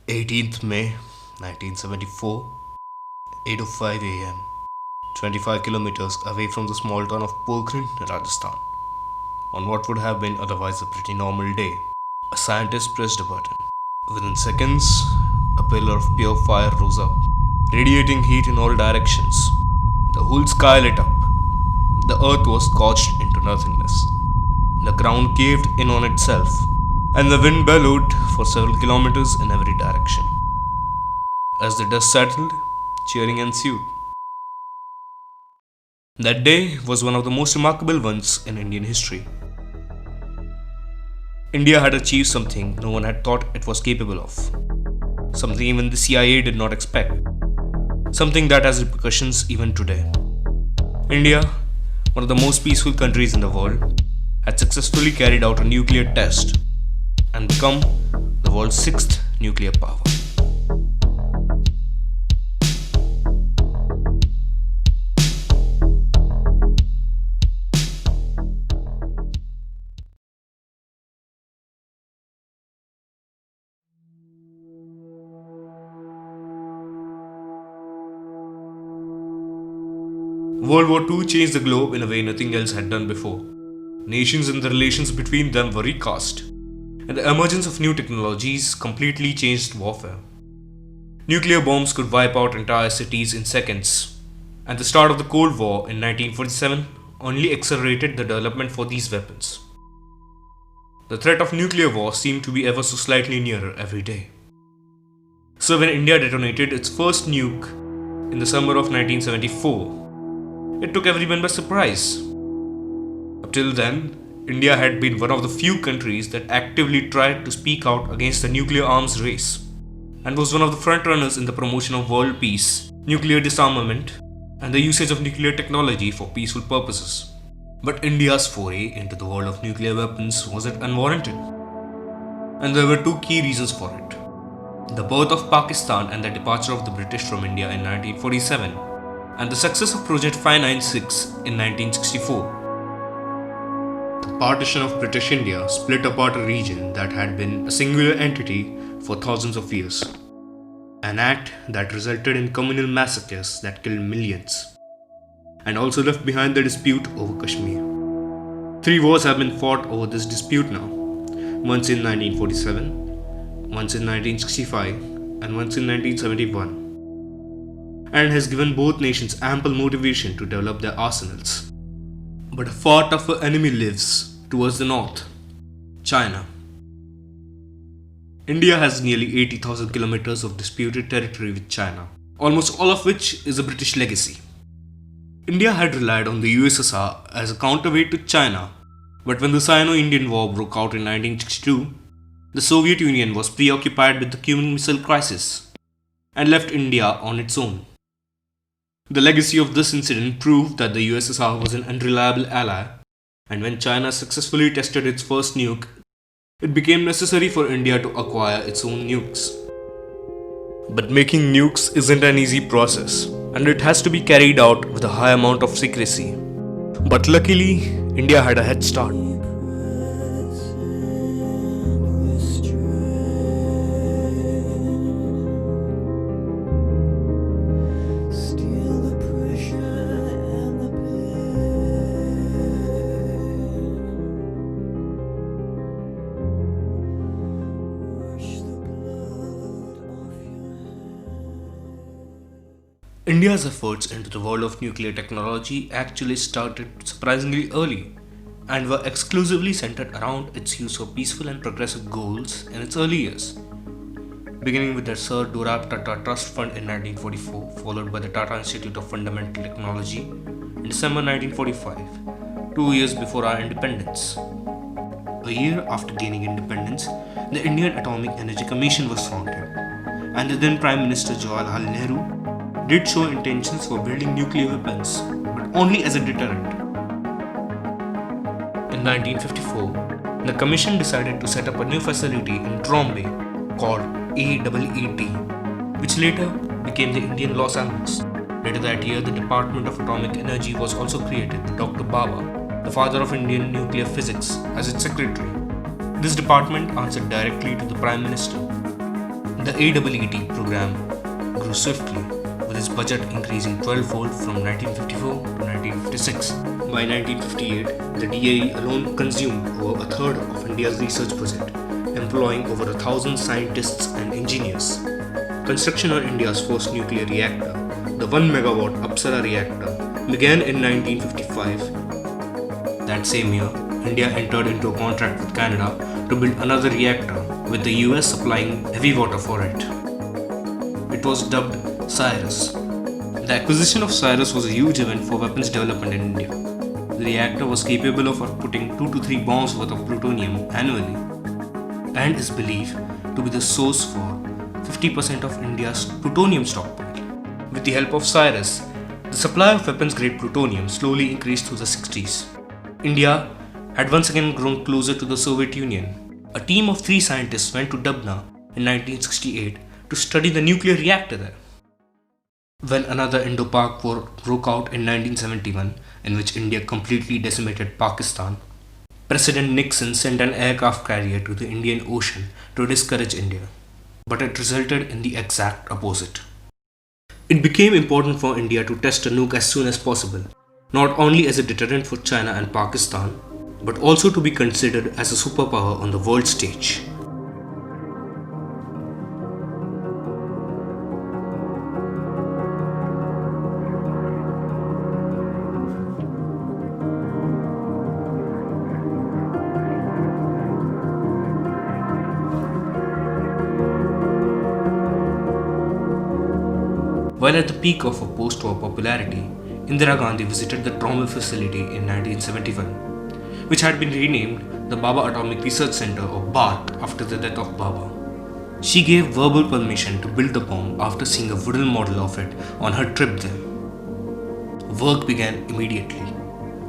18th May 1974, 8:05 am, 25 kilometers away from the small town of Pokhran, Rajasthan. On what would have been otherwise a pretty normal day, a scientist pressed a button. Within seconds, a pillar of pure fire rose up, radiating heat in all directions. The whole sky lit up. The earth was scorched into nothingness. The ground caved in on itself, and the wind bellowed for several kilometers in every direction. As the dust settled, cheering ensued. That day was one of the most remarkable ones in Indian history. India had achieved something no one had thought it was capable of. Something even the CIA did not expect. Something that has repercussions even today. India, one of the most peaceful countries in the world, had successfully carried out a nuclear test and become the world's sixth nuclear power. World War II changed the globe in a way nothing else had done before. Nations and the relations between them were recast, and the emergence of new technologies completely changed warfare. Nuclear bombs could wipe out entire cities in seconds, and the start of the Cold War in 1947 only accelerated the development for these weapons. The threat of nuclear war seemed to be ever so slightly nearer every day. So when India detonated its first nuke in the summer of 1974, it took everyone by surprise. Up till then, India had been one of the few countries that actively tried to speak out against the nuclear arms race, and was one of the frontrunners in the promotion of world peace, nuclear disarmament, and the usage of nuclear technology for peaceful purposes. But India's foray into the world of nuclear weapons wasn't unwarranted, and there were two key reasons for it: the birth of Pakistan and the departure of the British from India in 1947, and the success of Project 596 in 1964. The partition of British India split apart a region that had been a singular entity for thousands of years. An act that resulted in communal massacres that killed millions, and also left behind the dispute over Kashmir. Three wars have been fought over this dispute now, once in 1947, once in 1965, and once in 1971, and has given both nations ample motivation to develop their arsenals. But a far tougher enemy lives towards the north: China. India has nearly 80,000 kilometers of disputed territory with China, almost all of which is a British legacy. India had relied on the USSR as a counterweight to China, but when the Sino-Indian War broke out in 1962, the Soviet Union was preoccupied with the Cuban Missile Crisis and left India on its own. The legacy of this incident proved that the USSR was an unreliable ally, and when China successfully tested its first nuke, it became necessary for India to acquire its own nukes. But making nukes isn't an easy process, and it has to be carried out with a high amount of secrecy. But luckily, India had a head start. India's efforts into the world of nuclear technology actually started surprisingly early and were exclusively centered around its use of peaceful and progressive goals in its early years. Beginning with the Sir Dorab Tata Trust Fund in 1944, followed by the Tata Institute of Fundamental Technology in December 1945, 2 years before our independence. A year after gaining independence, the Indian Atomic Energy Commission was founded, and the then Prime Minister Jawaharlal Nehru did show intentions for building nuclear weapons, but only as a deterrent. In 1954, the Commission decided to set up a new facility in Trombay called AEET, which later became the Indian Los Alamos. Later that year, the Department of Atomic Energy was also created with Dr. Bhabha, the father of Indian nuclear physics, as its secretary. This department answered directly to the Prime Minister. The AEET program grew swiftly, with its budget increasing 12-fold from 1954 to 1956. By 1958, the DAE alone consumed over a third of India's research budget, employing over 1,000 scientists and engineers. Construction on India's first nuclear reactor, the 1 megawatt Apsara reactor, began in 1955. That same year, India entered into a contract with Canada to build another reactor, with the US supplying heavy water for it. It was dubbed CYRUS. The acquisition of CYRUS was a huge event for weapons development in India. The reactor was capable of outputting 2 to 3 bombs worth of plutonium annually, and is believed to be the source for 50% of India's plutonium stockpile. With the help of CYRUS, the supply of weapons-grade plutonium slowly increased through the 60s. India had once again grown closer to the Soviet Union. A team of 3 scientists went to Dubna in 1968 to study the nuclear reactor there. When another Indo-Pak war broke out in 1971, in which India completely decimated Pakistan, President Nixon sent an aircraft carrier to the Indian Ocean to discourage India. But it resulted in the exact opposite. It became important for India to test a nuke as soon as possible, not only as a deterrent for China and Pakistan, but also to be considered as a superpower on the world stage. While at the peak of her post-war popularity, Indira Gandhi visited the Trombay facility in 1971, which had been renamed the Baba Atomic Research Center or BARC after the death of Baba. She gave verbal permission to build the bomb after seeing a wooden model of it on her trip there. Work began immediately.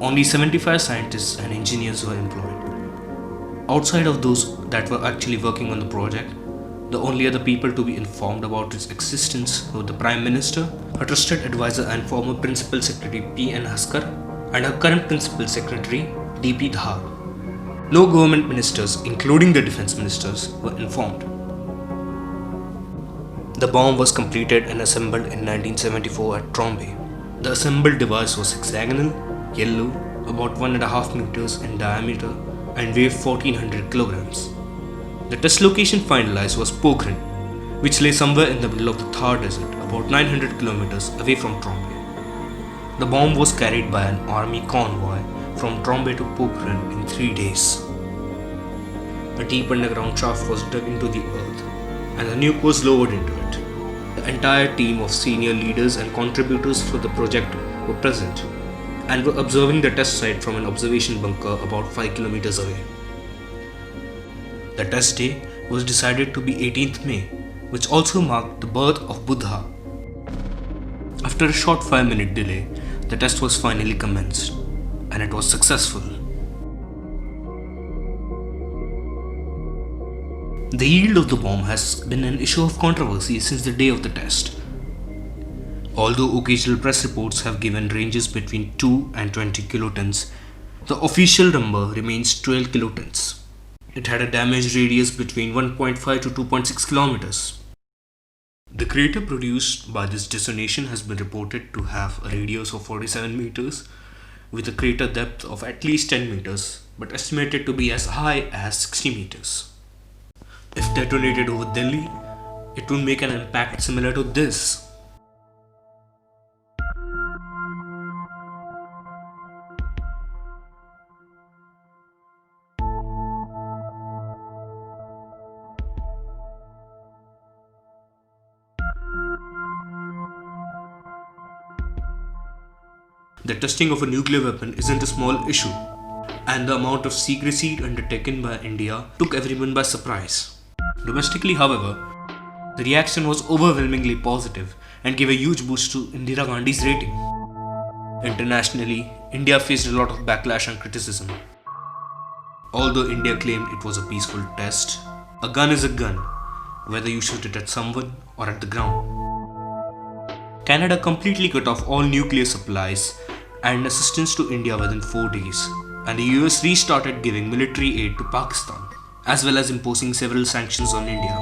Only 75 scientists and engineers were employed. Outside of those that were actually working on the project, the only other people to be informed about its existence were the Prime Minister, her trusted advisor and former Principal Secretary P.N. Haskar, and her current Principal Secretary D.P. Dhar. No government ministers, including the defense ministers, were informed. The bomb was completed and assembled in 1974 at Trombay. The assembled device was hexagonal, yellow, about 1.5 meters in diameter, and weighed 1400 kilograms. The test location finalized was Pokhran, which lay somewhere in the middle of the Thar Desert, about 900 kilometers away from Trombay. The bomb was carried by an army convoy from Trombay to Pokhran in 3 days. A deep underground shaft was dug into the earth, and the nuke was lowered into it. The entire team of senior leaders and contributors for the project were present, and were observing the test site from an observation bunker about 5 kilometers away. The test day was decided to be 18th May, which also marked the birth of Buddha. After a short 5-minute delay, the test was finally commenced, and it was successful. The yield of the bomb has been an issue of controversy since the day of the test. Although occasional press reports have given ranges between 2 and 20 kilotons, the official number remains 12 kilotons. It had a damage radius between 1.5 to 2.6 kilometers. The crater produced by this detonation has been reported to have a radius of 47 meters, with a crater depth of at least 10 meters, but estimated to be as high as 60 meters. If detonated over Delhi, it would make an impact similar to this. The testing of a nuclear weapon isn't a small issue, and the amount of secrecy undertaken by India took everyone by surprise. Domestically, however, the reaction was overwhelmingly positive and gave a huge boost to Indira Gandhi's rating. Internationally, India faced a lot of backlash and criticism. Although India claimed it was a peaceful test, a gun is a gun, whether you shoot it at someone or at the ground. Canada completely cut off all nuclear supplies and assistance to India within 4 days, and the US restarted giving military aid to Pakistan, as well as imposing several sanctions on India.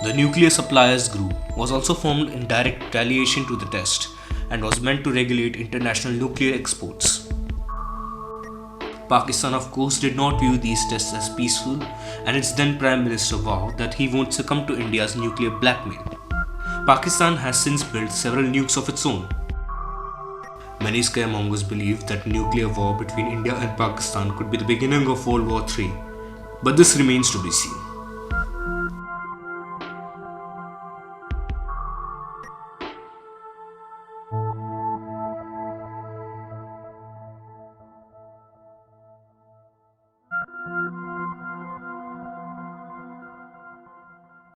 The Nuclear Suppliers Group was also formed in direct retaliation to the test and was meant to regulate international nuclear exports. Pakistan, of course, did not view these tests as peaceful, and its then Prime Minister vowed that he won't succumb to India's nuclear blackmail. Pakistan has since built several nukes of its own. Many scaremongers believe that nuclear war between India and Pakistan could be the beginning of World War III, but this remains to be seen.